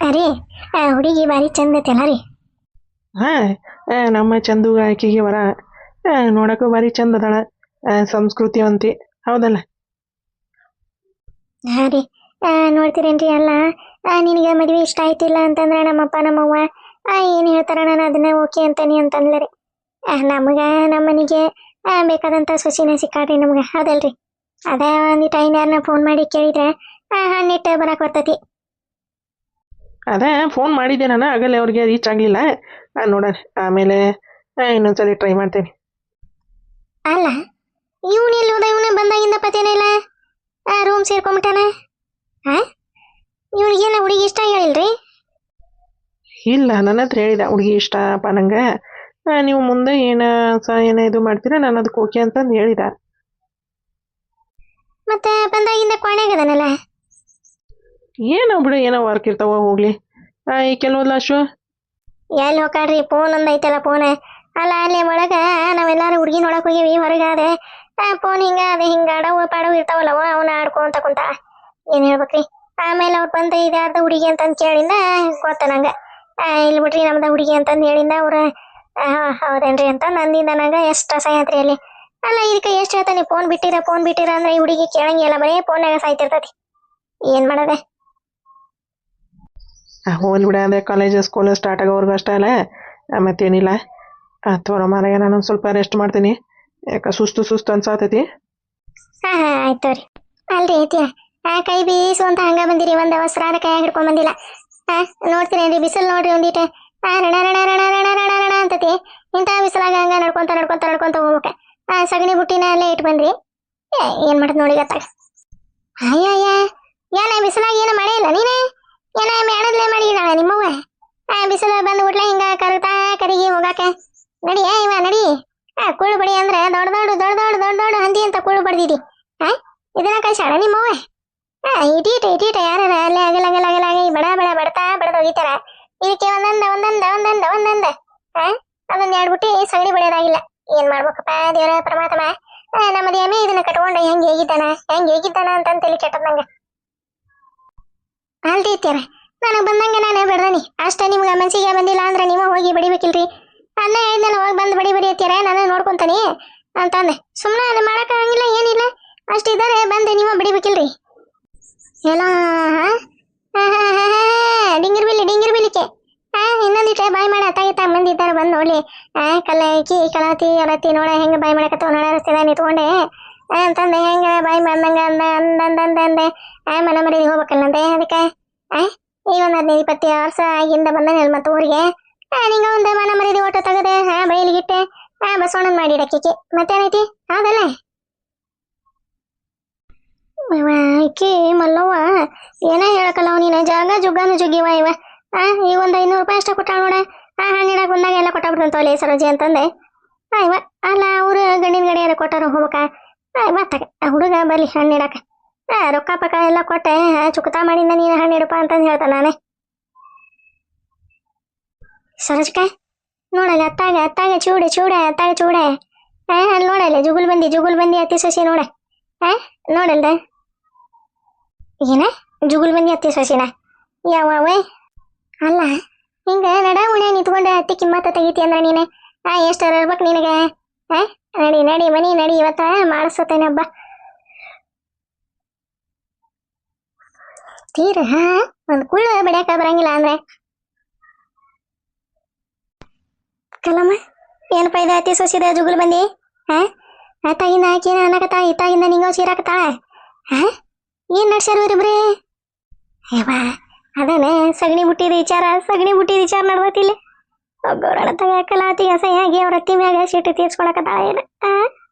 ಅರೆ ಹುಡುಗಿ ಭಾರಿ ಚಂದ ಐತಲ್ಲ ರೀ. ಹಾಂ ನಮ್ಮ ಚಂದುಗ ಆಕೆಗೆ ವರ ನೋಡಕ್ಕೂ ಭಾರಿ ಚಂದ ಅದಾಳ, ಸಂಸ್ಕೃತಿವಂತಿ ಹೌದಲ್ಲ. ಹಾಂ ರೀ. ನೋಡ್ತೀರೇನ್ರಿ ಅಲ್ಲ, ನಿನಗೆ ಮದುವೆ ಇಷ್ಟ ಆಯ್ತಿಲ್ಲ ಅಂತಂದ್ರೆ ನಮ್ಮಪ್ಪ ನಮ್ಮವ್ವ ಏನು ಹೇಳ್ತಾರ, ನಾನು ಅದನ್ನ ಓಕೆ ಅಂತಾನೆ ಅಂತಂದ್ಲ ರೀ. ನಮಗೆ ನಮ್ಮನಿಗೆ ಬೇಕಾದಂಥ ಸೊಸಿನ ಸಿಕ್ಕಾಡ್ರಿ ನಮ್ಗೆ, ಹೌದಲ್ರಿ. ಅದೇ ಒಂದು ಟೈಮ್ ಯಾರನ್ನ ಫೋನ್ ಮಾಡಿ ಕೇಳಿದ್ರೆ ಹಣ್ಣಿಟ್ಟು ಬರಕ್ಕೆ ಬರ್ತೈತಿ. ಅದೇ ಫೋನ್ ಮಾಡಿದ್ದೆ ನಾನು, ಆಗಲೇ ಅವ್ರಿಗೆ ರೀಚ್ ಆಗಲಿಲ್ಲ. ನೋಡೋಣ ಆಮೇಲೆ ಇನ್ನೊಂದ್ಸಲಿ ಟ್ರೈ ಮಾಡ್ತೇನೆ. ಅಲ್ಲ ಇವನು ಎಲ್ಲಿ ಹೋದ? ಇವನು ಬಂದಾಗಿಂದ ಪತೇನೇ ಇಲ್ಲ. ರೂಮ್ ಸೇರ್ಕೊಂಬಿಟ್ಟಾನ. ಹಾಂ, ಇವನಿಗೇನ ಹುಡುಗಿ ಇಷ್ಟ ಹೇಳಿಲ್ರಿ? ಇಲ್ಲ, ನನ್ನ ಹತ್ರ ಹೇಳಿದ ಹುಡುಗಿ ಇಷ್ಟಪ್ಪ ನಂಗೆ, ನೀವು ಮುಂದೆ ಏನೇ ಇದು ಮಾಡ್ತೀರಾ ನಾನು ಅದಕ್ಕೆ ಓಕೆ ಅಂತಂದು ಹೇಳಿದ. ಮತ್ತೆ ಬಂದಾಗಿಂದ ಕೊನೆಗದನಲ್ಲ. ಏನೋ ಬಿಡು, ಏನೋ ವರ್ಕ್ ಇರ್ತಾವ ಹೋಗ್ಲಿ. ಈ ಕೆಲವೊಂದು ಅಶು ಎಲ್ಲಿ ಹೋಗಾಡ್ರಿ, ಫೋನ್ ಒಂದು ಐತಲ್ಲ ಫೋನ್. ಅಲ್ಲ ಅಲ್ಲೇ ಒಳಗೆ ನಾವೆಲ್ಲರೂ ಹುಡುಗಿ ನೋಡಕ್ ಹೋಗಿವಿ ಹೊರಗೆ. ಅದೇ ಫೋನ್ ಹಿಂಗೆ ಅದೇ ಹಿಂಗೆ ಆಡವು ಪಾಡವು ಇರ್ತಾವಲ್ಲವ, ಅವನ್ನ ಆಡ್ಕೊಂತ ಕುಂತ. ಏನು ಹೇಳ್ಬೇಕ್ರಿ. ಆಮೇಲೆ ಅವ್ರು ಬಂದು ಇದಾದ ಹುಡುಗಿ ಅಂತಂದು ಕೇಳಿಂದ ಗೊತ್ತ ನಂಗೆ. ಇಲ್ಲಿ ಬಿಡ್ರಿ ನಮ್ದು ಹುಡುಗಿ ಅಂತಂದು ಹೇಳಿಂದ ಅವ್ರು ಹೌದೇನ್ರಿ ಅಂತ ನಂದಿಂದ ನಂಗೆ ಎಷ್ಟು ಅಸಹ್ಯ ಅಂತ್ರಿ ಅಲ್ಲಿ. ಅಲ್ಲ ಇದಕ್ಕೆ ಎಷ್ಟು ಹೇಳ್ತಾನೆ, ಫೋನ್ ಬಿಟ್ಟಿರ ಅಂದ್ರೆ ಈ ಹುಡುಗಿ ಕೇಳಂಗಿಲ್ಲ, ಬರೀ ಫೋನ್ನಾಗ ಸಾಯ್ತಿರ್ತೈತಿ. ಏನು ಮಾಡೋದೆ? ಹೋಗ್ಲಿ ಬಿಡ, ಅದೇ ಕಾಲೇಜ್ ಸ್ಕೂಲ್ ಸ್ಟಾರ್ಟ್ ಆಗೋವರೆಗೂ ಅಷ್ಟೇ ಅಲ್ಲ, ಮತ್ತೇನಿಲ್ಲ. ಅಥವಾ ಮಾರಾಯ ನಾನು ಸ್ವಲ್ಪ ರೆಸ್ಟ್ ಮಾಡ್ತೀನಿ, ಯಾಕೆ ಸುಸ್ತು ಅನ್ಸಾತೈತಿ. ಹಾಂ ಆಯ್ತು ರೀ. ಅಲ್ರಿ ಐತಿಯ ಕೈ ಬೀಸು ಅಂತ ಹಂಗ ಬಂದಿರಿ, ಒಂದು ವಸ್ತ್ರಾದ ಕೈ ಹಿಡ್ಕೊಂಡ್ ಬಂದಿಲ್ಲ. ನೋಡ್ತೀರೇನ್ರಿ ಬಿಸಿಲು ನೋಡ್ರಿ ಒಂದಿಟ್ಟೆ ರಣ ರಣ ರಣ ರಣ ರಣ ರಣ ಅಂತತಿ. ಇಂಥ ಬಿಸಿಲಾಗ ಹಂಗ ನಡ್ಕೊಂತ ಹೋಗ್ಬೇಕ. ಸಗಣಿ ಬುಟ್ಟಿನ ಅಲ್ಲೇ ಇಟ್ಟು ಬಂದ್ರಿ. ಏನ್ ಮಾಡದ್ ನೋಡಿ ಗೊತ್ತಾಗ. ಅಯ್ಯಯ್ಯ ಏನ ಬಿಸಿಲಾಗ ಏನು ಮಳೆ ಇಲ್ಲ ನೀನೆ? ಏನ ಮೇಣದ್ಲೆ ಮಾಡಿದಾಳ ನಿಮ್ಮವ್ವ? ಬಿಸಿಲು ಬಂದು ಬಿಟ್ಲೆ ಹಿಂಗ ಕರುತ್ತಾ ಕರಿಗೆ ಹೋಗಾಕ. ನಡಿ ಇವ ನಡಿ. ಕುಳ್ಳು ಬಡಿ ಅಂದ್ರೆ ದೊಡ್ಡ ಹಂದಿ ಅಂತ ಕುಳ್ಳು ಬಡ್ದಿದಿ. ಇದನ್ನ ಕಳ್ಸಾಳ ನಿಮ್ಮವ್ವ? ಇಟೀಟ ಯಾರ ಅಲ್ಲೇ ಅಗಲಾಗಿ ಬಡ್ತಾ ಬಡ್ದು ಹೋಗಿತಾರ. ಇದಕ್ಕೆ ಒಂದೊಂದ ಅದೊಂದು 2 ಬುಟ್ಟಿ ಸಗಣಿ ಬಡಿಯೋದಾಗಿಲ್ಲ. ಏನ್ ಮಾಡ್ಬೇಕಪ್ಪ ದೇವರ ಪರಮಾತ್ಮ. ನಮ್ಮ ದೇವನೇ ಇದನ್ನ ಕಟ್ಕೊಂಡು ಹೆಂಗ್ ಹೇಗಿದ್ದಾನ ಅಂತ ತಲೆ ಕೆಟ್ಟದ್ ನಂಗೆ. ಅಲ್ರಿ ಇತ್ಯಾರ, ನನಗೆ ಬಂದಂಗೆ ನಾನೇ ಬಡ್ದಾನಿ ಅಷ್ಟೇ. ನಿಮ್ಗೆ ಮನ್ಸಿಗೆ ಬಂದಿಲ್ಲ ಅಂದ್ರೆ ನೀವು ಹೋಗಿ ಬಡಿಬೇಕಿಲ್ರಿ. ಅನ್ನ ಹೇಳಿದ್ನಲ್ಲ, ಹೋಗಿ ಬಂದು ಬಡಿ ಅತ್ಯಾರ, ನಾನು ನೋಡ್ಕೊಂತಾನೆ ಅಂತಂದೆ. ಸುಮ್ಮನೆ ಮಾಡಕ್ಕಾಗಂಗಿಲ್ಲ, ಏನಿಲ್ಲ. ಅಷ್ಟಿದ್ದಾರೆ ಬಂದು ನೀವು ಬಡಿಬೇಕಿಲ್ರಿ. ಎಲ್ಲ ಡಿಂಗಿರ್ ಬಿಲಿಕೆ ಇನ್ನೊಂದಿಟ್ಟೆ ಬಾಯ್ ಮಾಡಿ ಅತ್ತಾಗಿತ್ತ ಮಂದಿದ್ದಾರೆ ಬಂದು ನೋಡ್ಲಿ. ಕಲಾತಿ ನೋಡ ಹೆಂಗ ಬಾಯ್ ಮಾಡಕತ್ತವ ನೋಡ, ರಸ್ತೆದಾಗ ನಿಂತ್ಕೊಂಡೆ ಅಂತಂದೆ. ಹೆಂಗ ಬಾಯ್ ಮಾಡ್ದಂಗ ಅಂದೆ ಮನ ಮರಿ ಹೋಗ್ಬೇಕಲ್ಲಂತೆ. ಅದಕ್ಕೆ ಈ ಒಂದು 15-20 ವರ್ಷ ಆಗಿಂದ ಬಂದ ಮತ್ತೆ ಊರಿಗೆ ನಿಂಗ ಒಂದು ಮನ ಮರಿದಿ ಓಟ ತೆಗದೆ ಬಯಲಿಗಿಟ್ಟೆ ಬಸವಣ್ಣನ್ ಮಾಡಿಡಕ್ಕೆ ಮತ್ತೇನೈತಿ? ಹೌದಲ್ಲ ಅಕ್ಕಿ ಮಲ್ಲವ್ವ ಏನೇ ಹೇಳಕಲ್ಲ ನೀನ ಜಾಗ ಜುಗ್ಗಾನು ಜುಗ್ಗಿವ ಇವ. ಈ ಒಂದು 500 ರೂಪಾಯಿ ಅಷ್ಟ ಕೊಟ್ಟಾಳ ನೋಡ. ಹಣ್ಣಿಡಕ್ ಬಂದಾಗ ಎಲ್ಲ ಕೊಟ್ಟಾಬಿಡ್ತಂತವಲ್ಲಿ ಸರೋಜಿ ಅಂತಂದೆ. ಇವ ಅಲ್ಲ ಅವ್ರು ಗಂಡಿನ ಗಡಿಯಾರ ಕೊಟ್ಟಾರ ಹೋಗ್ಬೇಕ. ಮತ್ತಾಗ ಹುಡುಗ ಬರ್ಲಿ ಹಣ್ಣಿಡಕ. ರೊಕ್ಕ ಪಕ್ಕ ಎಲ್ಲ ಕೊಟ್ಟೆ ಚುಕ್ತಾ ಮಾಡಿಂದ ನೀನು ಹಣ್ಣಿಡಪ್ಪ ಅಂತಂದು ಹೇಳ್ತಾನ ನಾನೇ. ಸರೋಜಕ ನೋಡಲ್ಲ ಅತ್ತಾಗ ಚೂಡೆ ಅಲ್ಲಿ ನೋಡಲ್ಲ ಜುಗುಲ್ ಬಂದಿ ಅತ್ತಿ ಸೊಸಿ ನೋಡ. ನೋಡಲ್ದ ಏನ ಜುಗುಲ್ ಬಂದಿ ಅತ್ತಿ ಸೊಸಿನ ಯಾವೇ? ಅಲ್ಲ ಹಿಂಗ ನಡ ಉಣೆ ನಿಂತ್ಕೊಂಡೆ ಅತ್ತಿ ಕಿಮ್ಮತ್ತ ತೆಗಿತಿ ಅಂದ್ರ ನೀನೆ ಎಷ್ಟಾರ ಇರ್ಬೇಕು ನಿನಗೆ? ನಡಿ ಮನಿ ನಡಿ, ಇವತ್ತ ಮಾಡಿಸ್ತೇನೆ ಹಬ್ಬ. ತೀರ ಒಂದು ಕುಳ್ಳು ಬಡಿಯಾಕ ಬರಂಗಿಲ್ಲ ಅಂದ್ರೆ ಕಲಮ್ಮ ಏನಪ್ಪ ಇದೆ ಅತ್ತಿ ಸೊಸಿದ ಜುಗುಲ್ ಬಂದಿ? ಅತ್ತಾಗಿಂದ ಆಕಿನ ಅನ್ನಕತ್ತ, ಇತ್ತಾಗಿಂದ ನಿಂಗ ಸೀರಾಕತ್ತಾಳ. ಏನ್ ನಡ್ಸ್ಯಾರ ಇವ್ರಿಬ್ರಿ? ಅದೇನೆ ಸಗಣಿ ಬುಟ್ಟಿದ ವಿಚಾರ ನಡ್ವತ್ತಿಲ್ಲ. ಒಗ್ಗವ್ರಣ ತಗಕಲಾತಿ ಅಸಹ್ಯಾಗಿ ಅವ್ರ ಅತ್ತಿ ಮ್ಯಾಗ ಸಿಟ್ಟು ತೀರ್ಸ್ಕೊಳಕತ್ತಾಳ. ಏನ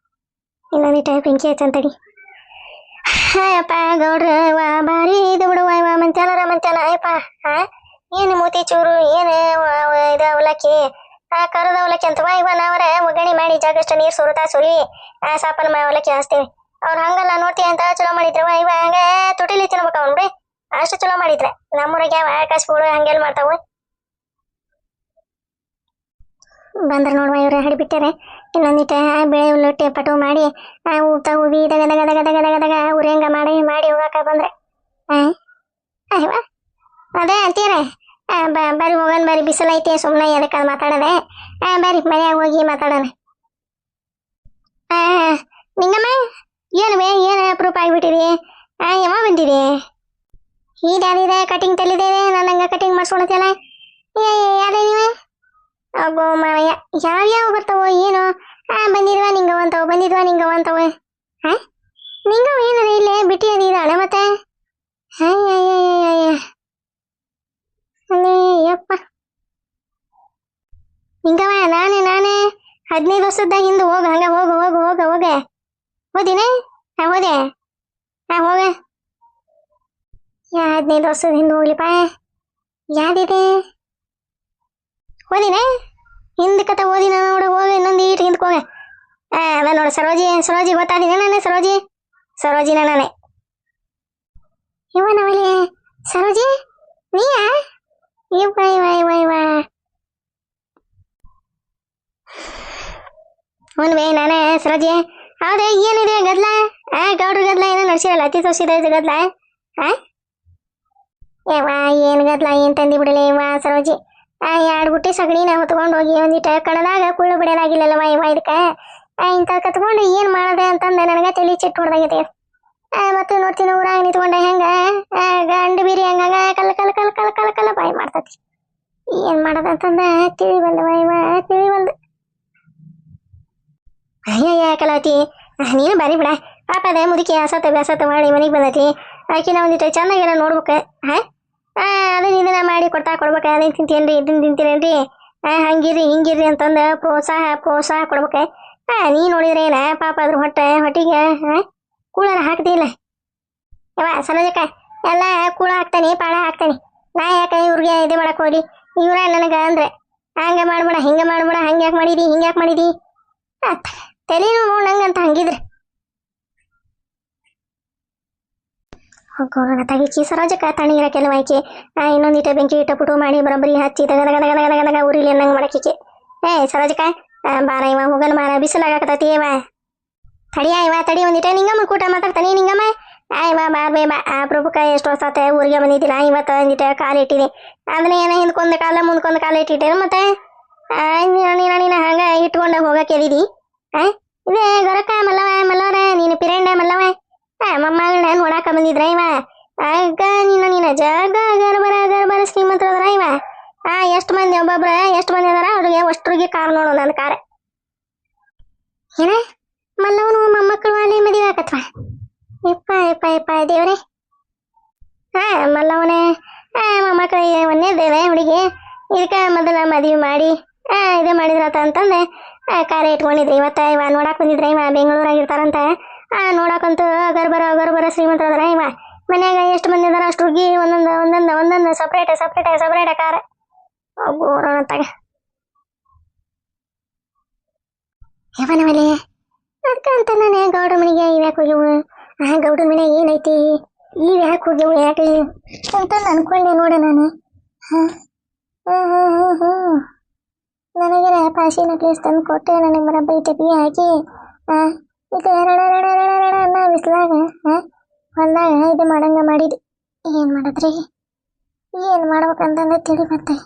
ಇನ್ನೊಂದಿಟ್ಟ ಬೆಂಕಿ ಹಚ್ಚಂತಡಿ. ಅಯ್ಯಪ್ಪ ಗೌಡ್ರ ಬಾರಿ ಇದು ಬಿಡುವ ಇವ ಮಂಚಾನ ಅಯ್ಯಪ್ಪ. ಏನು ಮೂತಿ ಚೂರು, ಏನು ಇದು ಅವಲಕ್ಕಿ ಕರದ ಅವಲಕ್ಕಿ ಅಂತವ ಇವ. ನಾವರ ಒಗ್ಗರಣೆ ಮಾಡಿ ಜಾಗಷ್ಟು ನೀರು ಸುರಿ ಸಾಪನ ಅವಲಕ್ಕಿ ಹಾಸ್ತೀವಿ. ಅವ್ರು ಹಂಗಲ್ಲ ನೋಡ್ತೀವಿ ಅಂತ ಚಲೋ ಮಾಡಿದ್ರವ. ಇವ ಹಂಗ ತುಟಿಲಿ ತಿನ್ಬೇಕು ಅವ್ನು ಬಿಡಿ, ಅಷ್ಟು ಚಲೋ ಮಾಡಿದ್ರೆ. ನಮ್ಮೂರಾಗ ಯಾವ ಆಕಾಶಗಳು ಹಂಗೆಲ್ಲ ಮಾಡ್ತಾವ. ಬಂದ್ರ ನೋಡುವ ಇವ್ರ ಹಿಡಿಬಿಟ್ಟಾರೆ. ಇನ್ನೊಂದಿಟ್ಟ ಬೇಳೆ ಉಳ್ಳೊಟ್ಟೆ ಪಟು ಮಾಡಿ ಊಟ ಹೂವಿ ದಗ ಉರಿಯಂಗ ಮಾಡಿ ಹೋಗಾಕ ಬಂದ್ರೆ ಅಯ್ಯವ ಅದೇ ಅಂತೀರ ಬರ್ರಿ ಹೋಗೋಣ ಬರ್ರಿ ಬಿಸಿಲು ಐತಿ ಸುಮ್ಮನೆ ಅದಕ್ಕೆ ಮಾತಾಡೋದೆ ಬರ್ರಿ ಮನ್ಯಾಗ ಹೋಗಿ ಮಾತಾಡೋಣ ನಿಂಗಮ್ಮ ಏನು ಬೇ ಏನು ಅಪ್ರೂಪ ಆಗಿಬಿಟ್ಟಿರಿ ಯಾವಾಗ ಬಂದಿರಿ ಇದ್ಯಾರಿದೆ ಕಟಿಂಗ್ ತಲ್ಲಿದೆ ನಾನು ಹಂಗೆ ಕಟಿಂಗ್ ಮಾಡ್ಸ್ಕೊಳತ್ತಲ್ಲ ಯಾರೇ ನೀವು ಅಬ್ಬೋ ಮಾರಯ್ಯ ಯಾವ್ಯಾವ ಬರ್ತಾವೋ ಏನು ಬಂದಿದ್ವಾ ನಿಂಗವಂತವು ಬಂದಿದ್ವಾ ನಿಂಗವಂತವು ಹಾಂ ನಿಂಗವ ಏನಾರ ಇಲ್ಲೇ ಬಿಟ್ಟಿ ಅದಿದ್ದಾಳೆ ಮತ್ತೆ ಯಪ್ಪ ನಿಂಗವ ನಾನೇ 15 ವರ್ಷದಾಗ ಹಿಂದೆ ಹೋಗ ಹಂಗ ಹೋಗೆ ಹೋದಿನೇ ಹೋದೆ ಹೋಗ 15 ವರ್ಷದ ಹಿಂದೆ ಹೋಗ್ಲಿಪ್ಪ ಯಾವ್ದಿದೆ ಹೋದಿನೇ ಹಿಂದಕ್ಕತ್ತ ಓದಿನ ನೋಡ ಹೋಗ ಇನ್ನೊಂದು ಈಟ್ ಹಿಂದಕ್ಕೆ ಹೋಗ ಅದ ನೋಡ ಸರೋಜಿ ಗೊತ್ತಾದಿನ ನಾನೇ ಸರೋಜಿನ ನಾನೇ ಇವನವಲಿ ಸರೋಜಿ ನೀಯಾ ಇವ ಅವನು ಬೇ ನಾನೇ ಸರೋಜಿ ಹೌದೇ ಏನಿದೆ ಗದ್ಲ ಗೌಡ್ರ ಗದ್ಲ ಏನೋ ನಡ್ಸಿರಲ್ಲ ಅತಿ ತೋರಿಸಿದ ಗದ್ಲ ಏನು ಗದ್ಲ ಏನು ತಂದಿ ಬಿಡಲಿ ಸರೋಜಿ ಎರಡು ಬುಟ್ಟಿ ಸಗಣಿನ ಹೊತ್ಕೊಂಡು ಹೋಗಿ ಒಂದಿಟ್ಟು ಕಣದಾಗ ಕುಳ್ಳು ಬಿಡಲಾಗಿಲ್ಲಲ್ಲವ ಇದಕ್ಕೆ ಇಂಥ ಕತ್ಕೊಂಡು ಏನು ಮಾಡಿದೆ ಅಂತಂದು ನನಗೆ ತಲೆ ಚಿಟ್ಟು ಹೊಡೆದಾಗೈತೆ ಮತ್ತು ನೋಡ್ತೀನಿ ಊರಾಗ ನಿಂತ್ಕೊಂಡೆ ಹೆಂಗೆ ಗಂಡು ಬೀರಿ ಹಂಗ ಕಲ್ಲ ಬಾಯಿ ಮಾಡ್ತತಿ ಏನು ಮಾಡೋದಂತಂದ ತಿಳಿ ಬಂದು ಅಯ್ಯಯ್ಯ ಕಲಾತಿ ನೀನು ಬಾರಿ ಬಿಡ ಪಾಪ ಅದೇ ಮುದುಕಿ ಬ್ಯಾಸತ್ತ ಮಾಡಿ ಮನೆಗೆ ಬಂದತಿ ಆಕಿನ ಒಂದಿಟ್ಟು ಚೆನ್ನಾಗೆಲ್ಲ ನೋಡ್ಬೇಕು ಅದನ್ನ ಇದನ್ನ ಮಾಡಿ ಕೊಡ್ಬೇಕು ಅದನ್ನ ತಿಂತೀನ್ರಿ ಇದನ್ನ ತಿಂತೀರೇನ್ರಿ ಹಂಗಿರ್ರಿ ಹಿಂಗಿರ್ರಿ ಅಂತಂದು ಪ್ರೋತ್ಸಾಹ ಕೊಡ್ಬೇಕು ನೀ ನೋಡಿದ್ರೆ ಏನ ಪಾಪ ಅದ್ರ ಹೊಟ್ಟಿಗೆ ಕೂಳರ ಹಾಕ್ತಿಲ್ಲ ಸರೋಜಕ್ಕ ಎಲ್ಲ ಕೂಳ ಹಾಕ್ತಾನೆ ಪಾಳ ಹಾಕ್ತಾನೆ ನಾ ಯಾಕೆ ಇವ್ರಿಗೆ ಇದು ಮಾಡಕ್ ಹೋಗಿ ಇವ್ರ ನನಗೆ ಅಂದ್ರೆ ಹಂಗೆ ಮಾಡ್ಬೇಡ ಹಿಂಗೆ ಮಾಡ್ಬೇಡ ಹಂಗ್ಯಾಕೆ ಮಾಡಿದಿ ತಲೆನೂ ನೋಡಂಗಂತ ಹಂಗಿದ್ರೆ ಹೋಗೋಣ ತಗಿಚಿ ಸರೋಜಕ್ಕ ತಣ್ಣೀರ ಕೆಲವು ಆಯ್ಕೆ ಇನ್ನೊಂದಿಟ ಬೆಂಕಿ ಇಟ್ಟ ಪುಟು ಮಾಡಿ ಬರೋಬ್ಬರಿ ಹಚ್ಚಿ ತಗದಗದಗದಗದಗ ಉರಿಲಿ ಅನ್ನಂಗೆ ಮಾಡಕ್ಕಿಕೆ ಸರೋಜಕ್ಕ ಬಾರ ಇವ ಹೋಗನ ಮಾರ ಬಿಸಿಲಾಗತ್ತತಿ ತಡಿ ಒಂದಿಟ ನಿಂಗಮ್ಮ ಕೂಟ ಮಾತಾಡ್ತಾನೆ ನಿಂಗಮ್ಮ ಬಾರ್ಬೇ ಬಾ ಪ್ರಭುಕ ಎಷ್ಟು ವರ್ಷ ಆತ ಊರಿಗೆ ಬಂದಿದ್ದಿಲ್ಲ ಇವತ್ತು ಒಂದಿಟ ಕಾಲು ಇಟ್ಟಿನಿ ಅದನ್ನ ಏನೋ ಹಿಂದ್ಕೊಂದು ಕಾಲ ಮುಂದ್ಕೊಂದು ಕಾಲ ಇಟ್ಟಿಟ್ಟೆ ಮತ್ತೆ ನೀನ ಹಂಗ ಇಟ್ಕೊಂಡ ಹೋಗಕ್ಕೆ ಎದಿದಿ ಇದೇ ಗೊರಕ್ಕ ಮಲ್ಲವರ ನೀನು ಪಿರಂಡ ಮಲ್ಲವ ಮೊಮ್ಮಗಳನ್ನ ನೋಡಾಕ ಬಂದಿದ್ರ ಇವ ಆಗ ನೀನ ಜಾಗ ಗರ್ಬರ ಶ್ರೀಮಂತರ ಅದಾರ ಇವ ಎಷ್ಟು ಮಂದಿ ಒಬ್ಬೊಬ್ರ ಎಷ್ಟು ಮಂದಿ ಅದಾರ ಅವ್ರಿಗೆ ಅಷ್ಟ್ರಿಗೆ ಕಾರ್ ನೋಡು ನನ್ನ ಕಾರ ಏನ ಮಲ್ಲವನು ಮೊಮ್ಮಕ್ಕಳು ಅಲ್ಲಿ ಮದುವೆ ಆಕತ್ವ ಯಪ್ಪ ದೇವ್ರೆ ಮಲ್ಲವನೇ ಮೊಮ್ಮಕ್ಕಳಿಗೆ ಒಂದೇದೇವೆ ಹುಡುಗಿ ಇದಕ್ಕೆ ಮೊದಲ ಮದುವೆ ಮಾಡಿ ಇದು ಮಾಡಿದ್ರತ ಅಂತಂದೆ ಕಾರ ಇಟ್ಕೊಂಡಿದ್ರಿ ಇವತ್ತ ಇವ ನೋಡಾಕ್ ಬಂದಿದ್ರ ಇವ ಬೆಂಗಳೂರಾಗಿರ್ತಾರಂತ ನೋಡಾಕಂತೂ ಗರ್ಬರ ಶ್ರೀಮಂತರ ಅದಾರ ಇವ ಮನ್ಯಾಗ ಎಷ್ಟು ಮಂದಿ ಅದಾರ ಅಷ್ಟು ಹುಡುಗಿ ಒಂದೊಂದು ಸಪ್ರೇಟ್ ಕಾರ ಗೋರೋಣ ತಗ ಯವನವಲೆ ಅದಕ್ಕಂತ ನಾನು ಗೌಡ ಮನೆಗೆ ಇವ್ಯಾಕೆ ಹೋಗ್ಯವು ಗೌಡ ಮನೆಗೆ ಏನೈತಿ ಇವ್ಯಾಕೆ ಹೋಗ್ಯವು ಯಾಕೆ ಅಂತ ಅನ್ಕೊಂಡೆ ನೋಡ ನಾನು ನನಗೆ ಪಾಶಿ ನಕ್ಲೇಸ್ ತಂದು ಕೊಟ್ಟೆ ನನಗೆ ಬರೋಬ್ಬರಿ ಟೆಪಿ ಹಾಕಿ ಇದು ಅನ್ನ ಬಿಸ್ಲಾಗ ಹೊಲ್ದಾಗ ಇದು ಮಾಡಂಗ ಮಾಡಿದ್ವಿ ಏನು ಮಾಡಿದ್ರಿ ಏನು ಮಾಡ್ಬೇಕಂತಂದ್ರೆ ತಿಳಿ ಮತ್ತೆ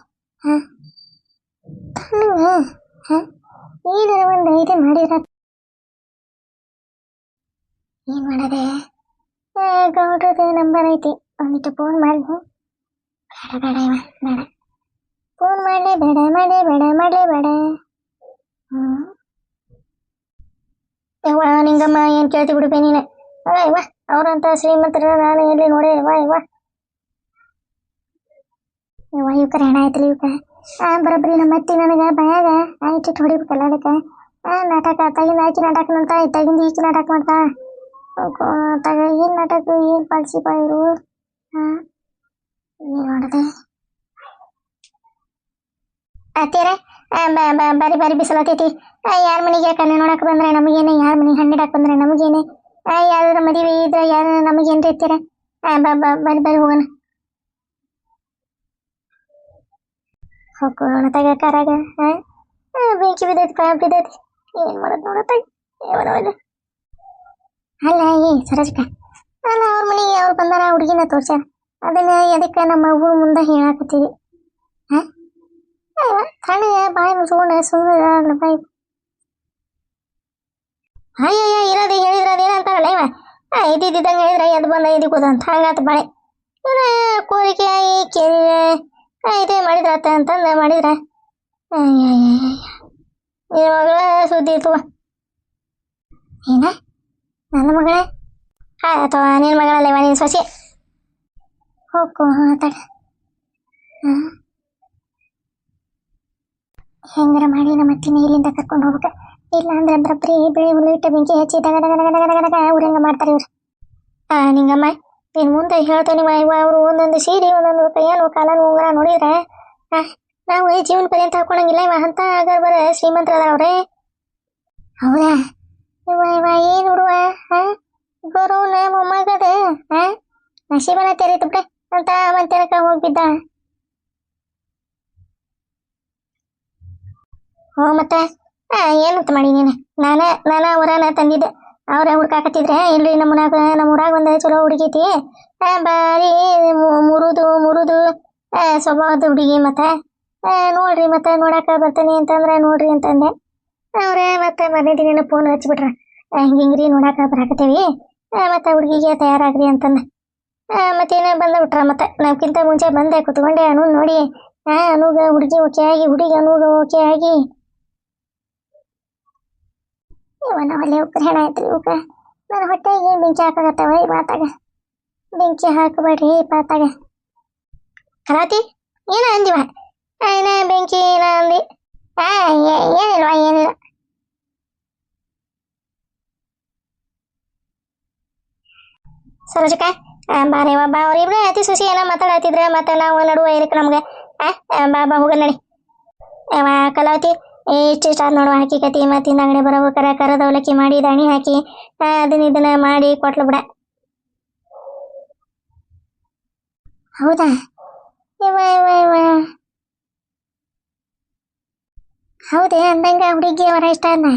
ಏನಾರ ಒಂದು ಇದು ಮಾಡಿರ ಏನು ಮಾಡದೆ ಗೌಡ್ರದ್ದು ನಂಬರ್ ಐತಿ ಒಂದಿಟ್ಟು ಫೋನ್ ಮಾಡಿ ಬೇಡ ಫೋನ್ ಮಾಡಲೇ ಬೇಡ ಯವ್ವ ನಿಂಗಮ್ಮ ಏನು ಕೇಳ್ತಿ ಬಿಡುಬೇ ನೀನು ಇವ ಅವ್ರಂತ ಶ್ರೀಮಂತರ ನಾನು ಎಲ್ಲಿ ನೋಡೇ ಇವ ಇವ್ಕರ ಹೆಣ ಆಯ್ತಲ್ಲ ಇವಕ್ಕ ಬರೋಬ್ಬರಿ ನಮ್ಮ ಅತ್ತಿ ನನಗೆ ಭಯಾಗ ಇಟ್ಟಿಟ್ಟು ಹೊಡಿಬೇಕಲ್ಲ ಅದಕ್ಕೆ ನಾಟಕ ತಗಿಂದ ಆಕಿ ನಾಟಕ ನೋಡ್ತಾ ತಗಿಂದ ಈಕಿ ನಾಟಕ ಮಾಡ್ತಾ ಏನು ನಾಟಕ ಏನು ಪಾಲ್ಸಿಪ್ಪ ಇವರು ಏನು ಮಾಡಿದೆ ಅತ್ತೀರ ಬಾರಿ ಬಿಸಿಲತ್ತೈತಿ ಯಾರ ಮನೆಗೆ ಕಣ್ಣು ನೋಡಕ್ಕೆ ಬಂದ್ರೆ ನಮಗೇನೆ ಯಾರ ಮನೆಗೆ ಹಣ್ಣಿಡಕ್ಕೆ ಬಂದ್ರೆ ನಮಗೇನೆ ಯಾವ್ದಾರ ಮದುವೆ ಇದ್ರೆ ಯಾರು ನಮಗೇನು ಇರ್ತೀರ ಬರಿ ಹೋಗೋಣ ಹೋಗೋಣ ತಗ ಕಾರಾಗ ಬೆಂಕಿ ಬಿದ್ದೈತಿ ಏನು ಮಾಡೋದು ನೋಡತ್ತ ಅಲ್ಲ ಸರೋಜಕ್ಕ ಅಲ್ಲ ಅವ್ರ ಮನೆಗೆ ಅವ್ರು ಬಂದಾರ ಹುಡುಗಿನ ತೋರ್ಸ್ಯಾರ ಅದನ್ನ ಎದಕ್ಕೆ ನಮ್ಮ ಮಗು ಮುಂದೆ ಹೇಳಾಕತ್ತೀವಿ ಹಾಂ ತಣ್ಣಗೆ ಬಾಯಿ ಮುಚ್ಕೊಂಡು ಸುಮ್ಮನೆ ಬಾಯಿ ಅಯ್ಯಯ್ಯ ಇರೋದು ಹೇಳಿದ್ರೆ ಅದೇನಂತಾರಲ್ಲ ಇವ ಇದ್ದಿದ್ದಂಗೆ ಹೇಳಿದ್ರೆ ಎದ್ದು ಬಂದ ಇದಕ್ಕೋದು ಅಂತ ಹಂಗಾತ ಬಾಳೆ ಇವನ ಕೋರಿಕೆ ಆಗಿ ಕೇಳಿದ್ರೆ ಇದೇ ಮಾಡಿದ್ರತ್ತ ಅಂತಂದು ಮಾಡಿದ್ರೆ ನಿನ್ನ ಮಗಳ ಸುದ್ದಿ ಇರ್ತವ ಏನ ನನ್ನ ಮಗಳೇ ಅಥವಾ ನಿನ್ನ ಮಗಳಲ್ಲವ ನಿನ್ನ ಸೊಸೆ ಹೋಗು ತಡ ಹೆಂಗಾರ ಮಾಡಿ ನಮ್ಮ ಅತ್ತಿನ ಇಲ್ಲಿಂದ ಕರ್ಕೊಂಡು ಹೋಗ್ಬೇಕು ಇಲ್ಲ ಅಂದ್ರೆ ಬರಬ್ರಿ ಬೆಳೆ ಹುಲ್ಲು ಇಟ್ಟು ಬೆಂಕಿ ಹಚ್ಚಿ ದಗ ದಗ ದಗ ದಗ ದಗ ದಗ ಊರಂಗ ಮಾಡ್ತಾರೆ ಇವ್ರು ನಿಂಗಮ್ಮ ನೀನು ಮುಂದೆ ಹೇಳ್ತೇನೆ ಅವರು ಒಂದೊಂದು ಸೀರೆ ಒಂದೊಂದು ಕೈಯನ್ನು ಕಾಲನ್ನು ಉಂಗುರ ನೋಡಿದ್ರೆ ನಾವು ಜೀವನ ಪರ್ಯಂತ ಹಾಕೊಳಂಗಿಲ್ಲ ಇವ ಅಂತ ಆಗ ಬರ ಶ್ರೀಮಂತರದ ಅವ್ರೆ ಹೌದಾ ಇವ ಏನು ಹುಡುವ ಗೌರವನ ಮೊಮ್ಮಗದ ನಶೀಬನ ತೆರೀತು ಬಿಡೆ ಅಂತ ಮಂತ್ಯನಕ ಹೋಗಿದ್ದ ಹ್ಞೂ ಮತ್ತೆ ಏನಂತ ಮಾಡಿ ನೀನು ನಾನು ಅವರನ್ನ ತಂದಿದ್ದೆ ಅವ್ರ ಹುಡ್ಕಾಕತ್ತಿದ್ರೆ ಇಲ್ರಿ ನಮ್ಮ ಊರಾಗ ಒಂದು ಚಲೋ ಹುಡುಗೈತಿ ಬಾರಿ ಮುರುದು ಸ್ವಭಾವದ ಹುಡುಗಿ ಮತ್ತೆ ನೋಡ್ರಿ ಮತ್ತೆ ನೋಡಾಕ ಬರ್ತೀನಿ ಅಂತಂದ್ರೆ ನೋಡ್ರಿ ಅಂತಂದೆ ಅವ್ರೆ ಮತ್ತೆ ಮನೆ ದಿನ ಫೋನ್ ಹಚ್ಬಿಟ್ರ ಹಿಂಗ್ರಿ ನೋಡಾಕ ಬರಾಕತ್ತೀವಿ ಮತ್ತೆ ಹುಡುಗಿಗೆ ತಯಾರಾಗ್ರಿ ಅಂತಂದೆ ಮತ್ತೇನ ಬಂದ್ಬಿಟ್ರ ಮತ್ತೆ ನಾವ್ಕಿಂತ ಮುಂಚೆ ಬಂದೆ ಕುತ್ಕೊಂಡೆ ಅನು ನೋಡಿ ಅನುಗ ಹುಡುಗಿ ಓಕೆ ಆಗಿ ಹುಡುಗಿ ಅನುಗ ಓಕೆ ಆಗಿ ಇವನ ಒಳ್ಳೆ ಉಗ್ರಹಣ ಐತ್ರಿ ಇವಕ್ಕ ನನ್ನ ಹೊಟ್ಟೆಗೆ ಬೆಂಕಿ ಹಾಕಾಗತ್ತವ ಈ ಮಾತಾಗ ಬೆಂಕಿ ಹಾಕಬೇಡ್ರಿ ಈ ಪಾತಾಗ ಕಲಾತಿ ಏನ ಅಂದಿವ ಏನ ಬೆಂಕಿ ಏನ ಅಂದಿ ಏನಿಲ್ಲ ಸರೋಜಕ್ಕ ಬಾರೇವ ಬಾ ಅವ್ರಿಬ್ರೆ ಅತಿ ಸುಸಿ ಏನೋ ಮಾತಾಡತ್ತಿದ್ರೆ ಮತ್ತೆ ನಾವು ನಡುವ ಇರಕ್ಕೆ ನಮ್ಗೆ ಬಾ ಹೋಗ ನಡಿ ಕಲಾವತಿ ಇಷ್ಟ ನೋಡುವ ಹಾಕಿಕತಿ ಮತ್ತಿಂದ ಅಂಗಡಿ ಬರಬೇಕಾರ ಕರದ ಅವಲಕ್ಕಿ ಮಾಡಿ ದಣಿ ಹಾಕಿ ಇದನ್ನ ಮಾಡಿ ಕೊಟ್ಲು ಬಿಡ ಹೌದಾ ಹೌದೇ ಅಂದಂಗ ಹುಡುಗಿ ಅವರ ಇಷ್ಟ ಅಂದ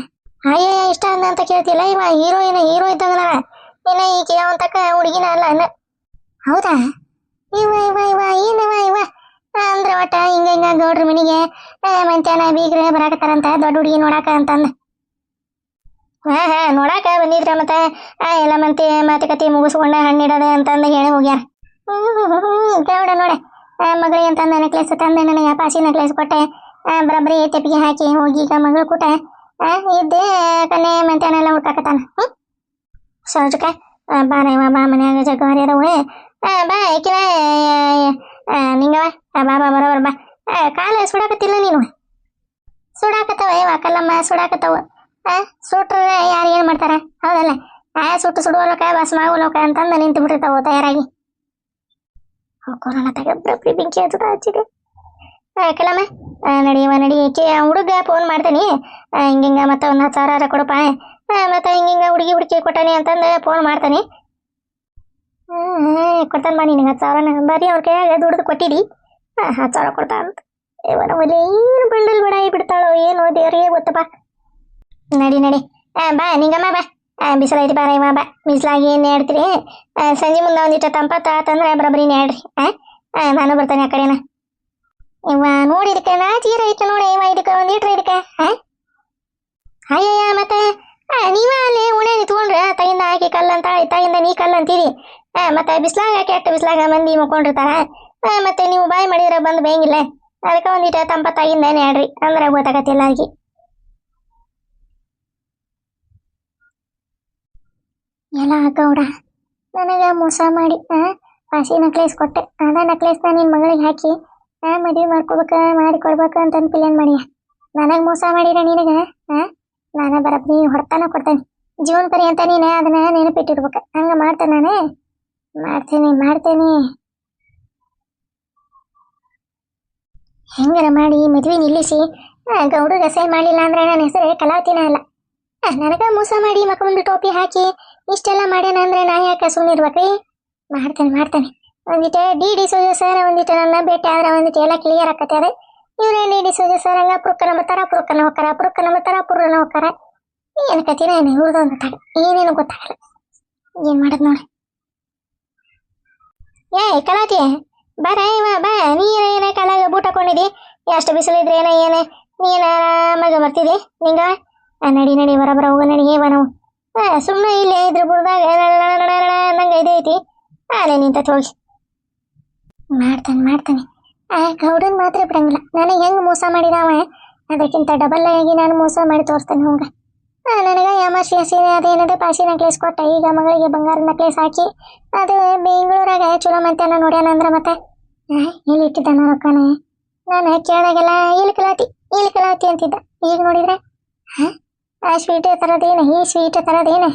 ಅಯ್ಯ ಇಷ್ಟ ಅಂದ ಅಂತ ಕೇಳ್ತಿಲ್ಲ ಇವ ಹೀರೋ ಇದ್ದಂಗ ಇನ್ನ ಈಗ ಯಾವಂತಕ್ಕ ಹುಡುಗಿನ ಅಲ್ಲ ಅನ್ನ ಹೌದಾ ಇವ ಅಂದ್ರೆ ಒಟ್ಟ ಹಿಂಗ ಗೌಡ್ರ ಮನಿಗೆ ಮಂತ್ಯಾನ ಬೀಗ್ರೆ ಬರಾಕತ್ತಾರಂತ ದೊಡ್ಡ ಹುಡುಗಿ ನೋಡಾಕ ಅಂತಂದ ನೋಡಾಕ ಬಂದಿದ್ರ ಮತ್ತೆ ಎಲ್ಲ ಮಾತುಕತೆ ಮುಗಿಸ್ಕೊಂಡ ಹಣ್ಣಿಡೋದ ಅಂತಂದ ಹೇಳಿ ಹೋಗ್ಯಾರ ಗೌಡ ನೋಡೆ ಮಗಳಿಗೆ ಅಂತಂದ ನೆಕ್ಲೆಸ್ ತಂದೆ ನನಗೆ ಪಾಸಿ ನೆಕ್ಲೆಸ್ ಕೊಟ್ಟೆ ಬರಬ್ರಿ ತೆಪ್ಪಿಗೆ ಹಾಕಿ ಹೋಗಿ ಈಗ ಮಗಳು ಕೂಟ ಇದ್ದೆ ಕನ್ನೆ ಮಂತ್ಯಾನೆಲ್ಲ ಹುಡ್ಕಾಕತ್ತಾನ ಸರೋಜಕ್ಕ ಬಾರೇವ ಬಾ ಮನ್ಯಾಗ ಜಗ್ಗಾರಿ ಅದಾವೆ ಬಾ ಏಕಿನ ನಿಂಗವ ಬಾ ಬರೋಬರ್ ಬಾ ಕಾಲ ಸುಡಾಕತ್ತಿಲ್ಲ ನೀನು ಸುಡಾಕತ್ತವ ಕಲ್ಲಮ್ಮ ಸುಡಾಕತ್ತವ ಸುಟ್ರ ಯಾರು ಏನು ಮಾಡ್ತಾರ ಹೌದಲ್ಲ ಸುಡುವಲಕ ಭಸ್ಮ ಆಗೋಲಕ ಅಂತಂದು ನಿಂತು ಬಿಟ್ಟಿರ್ತಾವ ತಯಾರಾಗಿ ಕೊರೋನಾ ತಗೊಬ್ರಿ ಬೆಂಕಿ ಹಚ್ಚಿದೆ ಕಲ್ಲಮ್ಮ ನಡಿ ಹುಡುಗ ಫೋನ್ ಮಾಡ್ತೀನಿ ಹಿಂಗಿಂಗ ಮತ್ತೆ ಒಂದು 10,000 ಕೊಡಪ್ಪ ಮತ್ತೆ ಹಿಂಗಿಂಗ ಹುಡುಕಿ ಕೊಟ್ಟಾನೆ ಅಂತಂದು ಫೋನ್ ಮಾಡ್ತಾನೆ ಕೊಡ್ತಾನೆ ಬಾ ನಿನಗೆ 10,000 ಬರೀ ಅವ್ರ ಕೈಯಾಗ ದುಡ್ದು ಕೊಟ್ಟಿಡಿ 10,000 ಕೊಡ್ತಾ ಅಂತ ಇವನ ಒಲೆ ಏನು ಬಂಡಲ್ ಬಡಾಯಿ ಬಿಡ್ತಾಳೋ ಏನು ದೇವ್ರಿಗೆ ಗೊತ್ತಪ್ಪ ನಡಿ ಬಾ ನಿಂಗಮ್ಮ ಬಾ ಬಿಸಿಲೈತಿ ಬಾರ ಇವ ಬಾ ಬಿಸಿಲಾಗಿ ಏನು ಹೇಳ್ತೀರಿ ಸಂಜೆ ಮುಂದೆ ಒಂದಿಟ್ಟು ತಂಪತ್ತ ಆತಂದ್ರೆ ಬರಬರಿ ಹೇಳ್ರಿ ನಾನು ಬರ್ತಾನೆ ಆ ಕಡೆನ ಇವ ನೋಡಿದಕ್ಕೆ ನಾಚೀರ ಐತೆ ನೋಡಿ ಇವ ಇದಕ್ಕೆ ಒಂದಿಟ್ರೆ ಇದಕ್ಕೆ ಅಯ್ಯಯ್ಯ ಮತ್ತೆ ನೀವ ಅಲ್ಲಿ ಉಣೆ ನಿಂತ್ಕೊಂಡ್ರೆ ತಗಿಂದ ಹಾಕಿ ಕಲ್ಲಂತ ತಗಿಂದ ನೀ ಕಲ್ಲಂತೀರಿ ಮತ್ತೆ ಬಿಸ್ಲಾಗ ಕೆಟ್ಟ ಬಿಸ್ಲಾಗ ಮಂದಿ ಮುಕ್ಕೊಂಡಿರ್ತಾರ ಮತ್ತೆ ನೀವು ಬಾಯಿ ಮಾಡಿದ್ರೆ ಬಂದು ಬೇಂಗಿಲ್ಲ ಅದಕ್ಕೆ ಒಂದಿಟ್ಟು ತಂಪತ್ತಾಗಿಂದೇನೆ ಹೇಳ್ರಿ ಅಂದ್ರೆ ಗೊತ್ತಾಗತ್ತೆ ಎಲ್ಲರಿಗೆ ಎಲ್ಲ ಗೌಡ ನನಗೆ ಮೋಸ ಮಾಡಿ ಪಾಸಿ ನೆಕ್ಲೇಸ್ ಕೊಟ್ಟೆ ಅದ ನೆಕ್ಲೇಸ್ನ ನಿನ್ನ ಮಗಳಿಗೆ ಹಾಕಿ ಮದುವೆ ಮಾಡಿ ಕೊಡ್ಬೇಕು ಅಂತಂದು ಪ್ಲಾನ್ ಮಾಡಿ ನನಗೆ ಮೋಸ ಮಾಡಿರ ನಿನಗೆ ನಾನು ಬರಬ್ರಿ ಹೊಡ್ತಾನ ಕೊಡ್ತೇನೆ ಜೀವನ ಪರ್ಯಂತ ನೀನು ಅದನ್ನ ನೆನಪಿಟ್ಟಿರ್ಬೇಕು ಹಂಗೆ ಮಾಡ್ತೇನೆ ನಾನೇ ಮಾಡ್ತೇನೆ ಹೆಂಗಾರ ಮಾಡಿ ಮದುವೆ ನಿಲ್ಲಿಸಿ ಗೌಡಗೆ ಸಹಿ ಮಾಡಲಿಲ್ಲ ಅಂದ್ರೆ ನನ್ನ ಹೆಸರೇ ಕಲಾವತಿನ ಅಲ್ಲ ನನಗೆ ಮೋಸ ಮಾಡಿ ಮಕ್ಕಳೊಂದು ಟೋಪಿ ಹಾಕಿ ಇಷ್ಟೆಲ್ಲ ಮಾಡ್ಯಾನ ಅಂದ್ರೆ ನಾ ಯಾಕೆ ಸುಮ್ಮನಿರ್ಬೇಕ್ರಿ ಮಾಡ್ತೇನೆ ಒಂದಿಟ್ಟು ಡಿ ಸೂರ್ಯ ಸರ್ ಒಂದಿಟ್ಟು ನನ್ನ ಭೇಟಿ ಆದ್ರೆ ಒಂದಿಟ್ಟು ಎಲ್ಲ ಕ್ಲಿಯರ್ ಆಕತ್ತೆ ಅದೇ ಇವರೇ ಡಿ ಸೂರ್ಯ ಸರ್ ಹಂಗ ಪುರುಕನ ಬರ್ತಾರ ಪುರ್ರನ ಹೋಗ್ತಾರ ಏನು ಕತಿನ ಏನು ಇವ್ರದ್ದು ಗೊತ್ತಾಗ ಏನೇನು ಗೊತ್ತಾಗಲ್ಲ ಏನು ಮಾಡೋದು ನೋಡಿ ಕಲಾತಿ ಬರ ಇವ ಬಾ ನೀನ ಕಾಲಾಗ ಬೂಟ್ ಹಾಕೊಂಡಿದಿ ಎಷ್ಟು ಬಿಸಿಲಿದ್ರೆ ಏನೇ ನೀನ ಆರಾಮಾಗ ಬರ್ತಿದಿ ನಿಂಗ ನಡಿ ನಡಿ ಬರಬರ ಹೋಗ ನಡಿ ಏವ ನಾವು ಸುಮ್ಮನೆ ಇಲ್ಲೇ ಇದ್ರ ಬುಡ್ದಾಗ ನಂಗೆ ಇದೈತಿ ಅಲ್ಲೇ ನಿಂತ ಹೋಗಿ ಮಾಡ್ತಾನೆ ಆ ಗೌಡನ್ ಮಾತ್ರ ಬಿಡಂಗಿಲ್ಲ ನನಗೆ ಹೆಂಗ್ ಮೋಸ ಮಾಡಿದಾವ ಅದಕ್ಕಿಂತ ಡಬಲ್ ಆಗಿ ನಾನು ಮೋಸ ಮಾಡಿ ತೋರಿಸ್ತೇನೆ ಹೋಗ ನನಗೆ ಯಾಮಾಸಿ ಸೀರೆ ಅದೇನದು ಪಾಸಿ ನೆಕ್ಲೇಸ್ ಕೊಟ್ಟ ಈಗ ಮಗಳಿಗೆ ಬಂಗಾರ ನೆಕ್ಲೇಸ್ ಹಾಕಿ ಅದು ಬೆಂಗಳೂರಾಗ ಚಲೋ ಮಂತ್ಯಾನ ನೋಡ್ಯಾನಂದ್ರ ಮತ್ತೆ ಇಲ್ಲಿ ಇಟ್ಟಿದ್ದಾನ ರೊಕ್ಕನ ನಾನು ಕೇಳಾಗೆಲ್ಲ ಇಲ್ಲಿ ಕಲಾತಿ ಅಂತಿದ್ದ ಈಗ ನೋಡಿದ್ರೆ ಆ ಸ್ವೀಟ್ ತರದೇನ ಈ ಸ್ವೀಟ್ ತರದೇನ